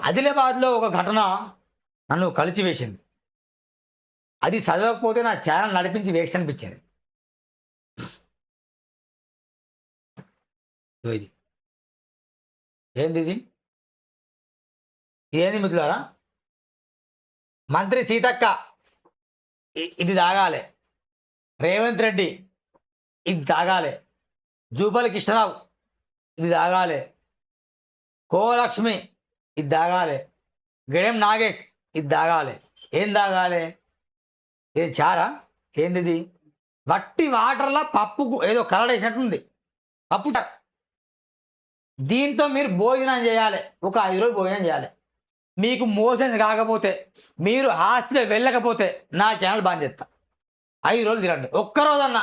ఆదిలాబాద్లో ఒక ఘటన నన్ను కలిచివేసింది. అది చదవకపోతే నా ఛానల్ నడిపించి వేస్ట్ అనిపించింది. ఇది ఏంది ఇది? ఏంది మిత్రులారా? మంత్రి సీతక్క ఇది తాగాలి, రేవంత్ రెడ్డి ఇది తాగాలి, జూపల్లి కృష్ణరావు ఇది తాగాలి, కోలక్ష్మి ఇది తాగాలి, గడెం నాగేష్ ఇది తాగాలి. ఏం తాగాలి? ఇది చారా? ఏంది ఇది? వట్టి వాటర్లో పప్పుకు ఏదో కలర్ వేసినట్టుంది. పప్పు దీంతో మీరు భోజనం చేయాలి, ఒక 5 రోజులు భోజనం చేయాలి. మీకు మోషన్ కాకపోతే, మీరు హాస్పిటల్ వెళ్ళకపోతే నా ఛానల్ బంద్ చేస్తా. 5 రోజులు తినండి, ఒక్కరోజన్నా.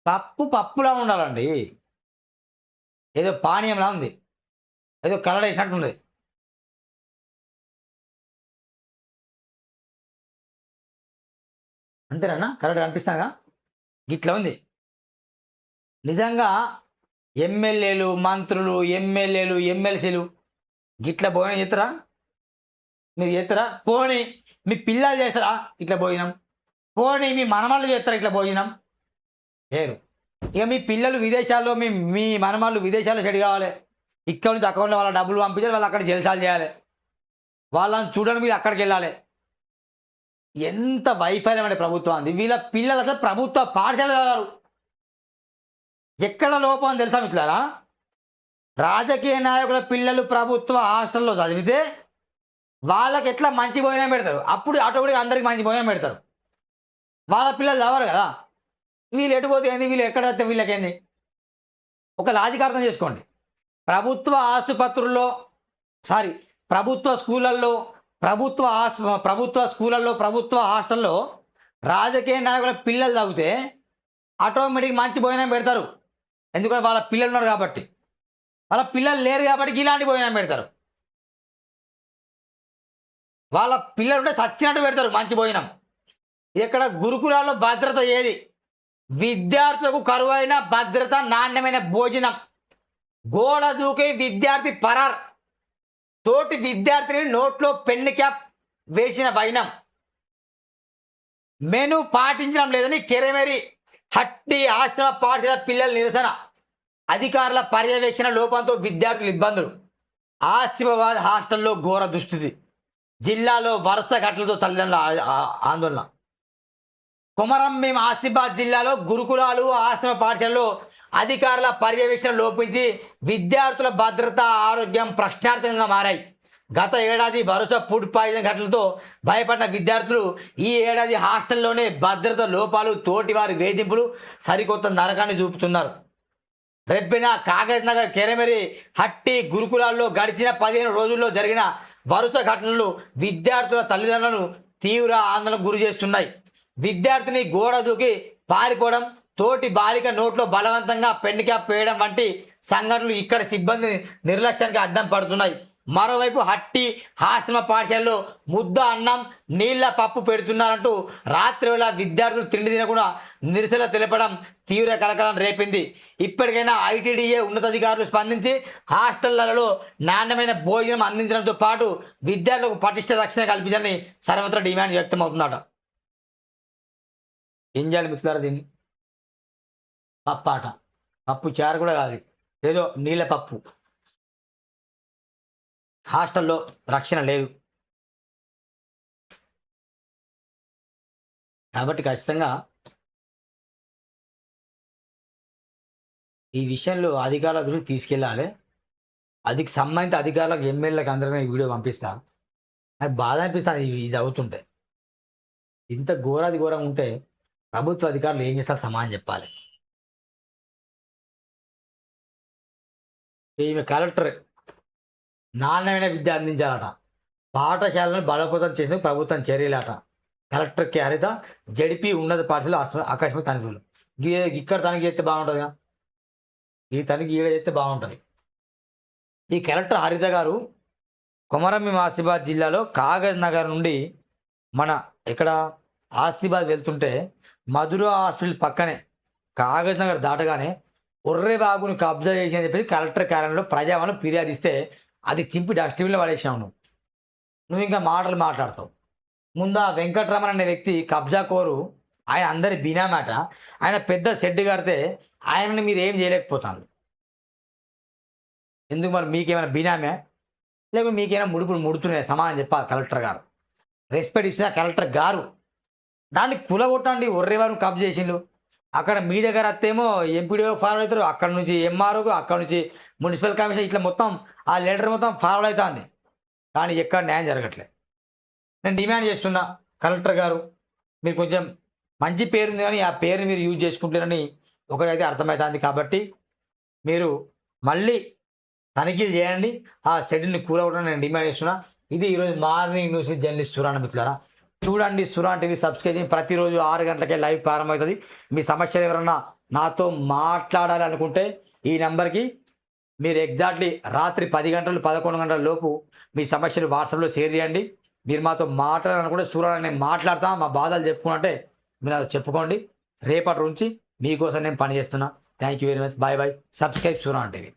పప్పులా ఉండాలండి, ఏదో పానీయంలా ఉంది, ఏదో కలర్ వేసినట్టుంది. అంతేనన్నా? కరెక్ట్ అనిపిస్తాగా? గిట్లా ఉంది. నిజంగా ఎమ్మెల్యేలు, మంత్రులు, ఎమ్మెల్సీలు గిట్లా భోజనం చేస్తారా? మీరు చేస్తారా? పోనీ మీ పిల్లలు చేస్తారా ఇట్లా భోజనం? పోనీ మీ మనమాళ్ళు చేస్తారా ఇట్లా భోజనం? చేయరు. ఇక మీ పిల్లలు విదేశాల్లో, మీ మనమాళ్ళు విదేశాల్లో సెట్ కావాలి, ఇక్కడ నుంచి అకౌంట్లో వాళ్ళ డబ్బులు పంపించాలి, వాళ్ళు అక్కడ జలసాలు చేయాలి, వాళ్ళని చూడడానికి మీరు అక్కడికి వెళ్ళాలి. ఎంత వైఫల్యం అంటే ప్రభుత్వం అంది. వీళ్ళ పిల్లలతో ప్రభుత్వ పాఠశాల చదవరు. ఎక్కడ లోపం తెలుసా మిత్రులారా? రాజకీయ నాయకుల పిల్లలు ప్రభుత్వ హాస్టల్లో చదివితే వాళ్ళకి ఎట్లా మంచి భోజనం పెడతారు, అప్పుడు ఆటోమేటిక్గా అందరికి మంచి భోజనం పెడతారు. వాళ్ళ పిల్లలు చదవరు కదా, వీళ్ళు ఎటుపోతే ఏంది, వీళ్ళు ఎక్కడైతే వీళ్ళకేంది? ఒక లాజిక్ అర్థం చేసుకోండి. ప్రభుత్వ ఆసుపత్రుల్లో, ప్రభుత్వ స్కూళ్ళల్లో, ప్రభుత్వ హాస్టల్లో రాజకీయ నాయకుల పిల్లలు చదివితే ఆటోమేటిక్ మంచి భోజనం పెడతారు. ఎందుకంటే వాళ్ళ పిల్లలు ఉన్నారు కాబట్టి. వాళ్ళ పిల్లలు లేరు కాబట్టి ఇలాంటి భోజనం పెడతారు. వాళ్ళ పిల్లలు ఉంటే సచ్చినట్టు పెడతారు మంచి భోజనం. ఇక్కడ గురుకులాల్లో భద్రత ఏది? విద్యార్థులకు కరువైన భద్రత, నాణ్యమైన భోజనం. గోడ దూకే విద్యార్థి పరార్, తోటి విద్యార్థిని నోట్లో పెన్ను క్యాప్ వేసిన వైనం. మెను పాటించడం లేదని కెరమేరి హట్టి ఆశ్రమ పాఠశాల పిల్లల నిరసన. అధికారుల పర్యవేక్షణ లోపంతో విద్యార్థుల ఇబ్బందులు. ఆసిఫాబాద్ హాస్టల్లో ఘోర దుస్థితి. జిల్లాలో వరుస ఘటనలతో తల్లిదండ్రుల ఆందోళన. కొమరంభీం ఆసిఫాబాద్ జిల్లాలో గురుకులాలు, ఆశ్రమ పాఠశాలలో అధికారుల పర్యవేక్షణ లోపించి విద్యార్థుల భద్రత, ఆరోగ్యం ప్రశ్నార్థకంగా మారాయి. గత ఏడాది వరుస ఫుడ్ పాయిజన్ ఘటనలతో భయపడిన విద్యార్థులు ఈ ఏడాది హాస్టల్లోనే భద్రత లోపాలు, తోటివారి వేధింపులు సరికొత్త నరకాన్ని చూపుతున్నారు. రెబ్బెన, కాగజ్ నగర్, కెరమెరి, హట్టి గురుకులాల్లో గడిచిన 15 రోజుల్లో జరిగిన వరుస ఘటనలు విద్యార్థుల తల్లిదండ్రులను తీవ్ర ఆందోళనకు గురి చేస్తున్నాయి. విద్యార్థిని గోడ దూకి పారిపోవడం, తోటి బాలిక నోట్లో బలవంతంగా పెన్ను క్యాప్ వేయడం వంటి సంఘటనలు ఇక్కడ సిబ్బంది నిర్లక్ష్యానికి అద్దం పడుతున్నాయి. మరోవైపు హట్టి ఆశ్రమ పాఠశాలలో ముద్ద అన్నం, నీళ్ల పప్పు పెడుతున్నారంటూ రాత్రి వేళ విద్యార్థులు తిండి తినకుండా నిరసన తెలపడం తీవ్ర కలకలం రేపింది. ఇప్పటికైనా ఐటీడీఏ ఉన్నతాధికారులు స్పందించి హాస్టళ్లలో నాణ్యమైన భోజనం అందించడంతో పాటు విద్యార్థులకు పటిష్ట రక్షణ కల్పించాలని సర్వత్రా డిమాండ్ వ్యక్తమవుతుందట. ఏం చేయాలి మిత్రులారా? దీన్ని పప్పాట, పప్పు చారు కూడా కాదు, ఏదో నీళ్ళ పప్పు. హాస్టల్లో రక్షణ లేదు కాబట్టి ఖచ్చితంగా ఈ విషయంలో అధికారుల దృష్టికి తీసుకెళ్ళాలి. అదికి సంబంధిత అధికారులకు, ఎమ్మెల్యేలకు అందరికీ వీడియో పంపిస్తా. నాకు బాధ అనిపిస్తుంది ఇది అవుతుంటే. ఇంత ఘోరంగా ఉంటే ప్రభుత్వ అధికారులు ఏం చేస్తారు సమాధానం చెప్పాలి. ఈమె కలెక్టర్ నాణ్యమైన విద్య అందించాలట, పాఠశాలను బలోపేతం చేసిన ప్రభుత్వం చర్యలట. కలెక్టర్ కె హరిత జడిపి ఉన్నత పాఠశాల ఆకస్మిక తనిఖీలు. ఇక్కడ తనిఖీ చేస్తే బాగుంటుందిగా, ఈ తనిఖీ ఈడ చేస్తే బాగుంటుంది. ఈ కలెక్టర్ హరిత గారు కొమరంభీం ఆసిఫాబాద్ జిల్లాలో కాగజ్ నగర్ నుండి ఇక్కడ ఆసిఫాబాద్ వెళ్తుంటే మధుర హాస్పిటల్ పక్కనే కాగజ్ నగర్ దాటగానే ఒర్రెబాగును కబ్జా చేసి అని చెప్పేసి కలెక్టర్ కార్యాలయంలో ప్రజావాణి ఫిర్యాదు ఇస్తే అది చింపి డస్ట్బిన్లో పడేసినావు నువ్వు ఇంకా మాటలు మాట్లాడతావు. ముందు ఆ వెంకటరమణ అనే వ్యక్తి కబ్జా కోరు, ఆయన అందరి బినామాట, ఆయన పెద్ద షెడ్ కడితే ఆయనని మీరు ఏం చేయలేకపోతాను. ఎందుకు మరి మీకేమైనా బినామే, లేకపోతే మీకేమైనా ముడుపులు ముడుతున్నాయి సమాధానం చెప్పాలి కలెక్టర్ గారు. రెస్పెక్ట్ ఇస్తున్న కలెక్టర్ గారు దాన్ని కులగొట్టండి. ఒర్రేవారు కబ్జా చేసిండు. అక్కడ మీ దగ్గర వస్తేమో ఎంపీడీఓ ఫార్వర్డ్ అవుతారు, అక్కడ నుంచి ఎంఆర్ఓకు, అక్కడ నుంచి మున్సిపల్ కమిషన్, ఇట్లా మొత్తం ఆ లెటర్ మొత్తం ఫార్వర్డ్ అవుతుంది. కానీ ఎక్కడ న్యాయం జరగట్లేదు. నేను డిమాండ్ చేస్తున్నా కలెక్టర్ గారు, మీరు కొంచెం మంచి పేరుంది కానీ ఆ పేరుని మీరు యూజ్ చేసుకుంటారని ఒకటైతే అర్థమవుతుంది. కాబట్టి మీరు మళ్ళీ తనిఖీలు చేయండి, ఆ షెడ్యూల్ని కూలగొట్టడం నేను డిమాండ్ చేస్తున్నా. ఇది ఈరోజు మార్నింగ్ న్యూస్ జర్నలిస్ట్ సురాణ మిత్రులారా. చూడండి సురాన్ టీవీ సబ్స్క్రైబ్ చేయండి. ప్రతిరోజు 6 గంటలకే లైవ్ ప్రారంభమవుతుంది. మీ సమస్యలు ఎవరన్నా నాతో మాట్లాడాలి అనుకుంటే ఈ నెంబర్కి మీరు ఎగ్జాక్ట్లీ రాత్రి 10 గంటలు 11 గంటల లోపు మీ సమస్యలు వాట్సాప్లో షేర్ చేయండి. మీరు మాతో మాట్లాడాలనుకుంటే సురాన్ నేను మాట్లాడతా, మా బాధలు చెప్పుకుంటే మీరు అది చెప్పుకోండి. రేపటి నుంచి మీకోసం నేను పనిచేస్తున్నా. Thank you very much. Bye bye. Subscribe Suran TV.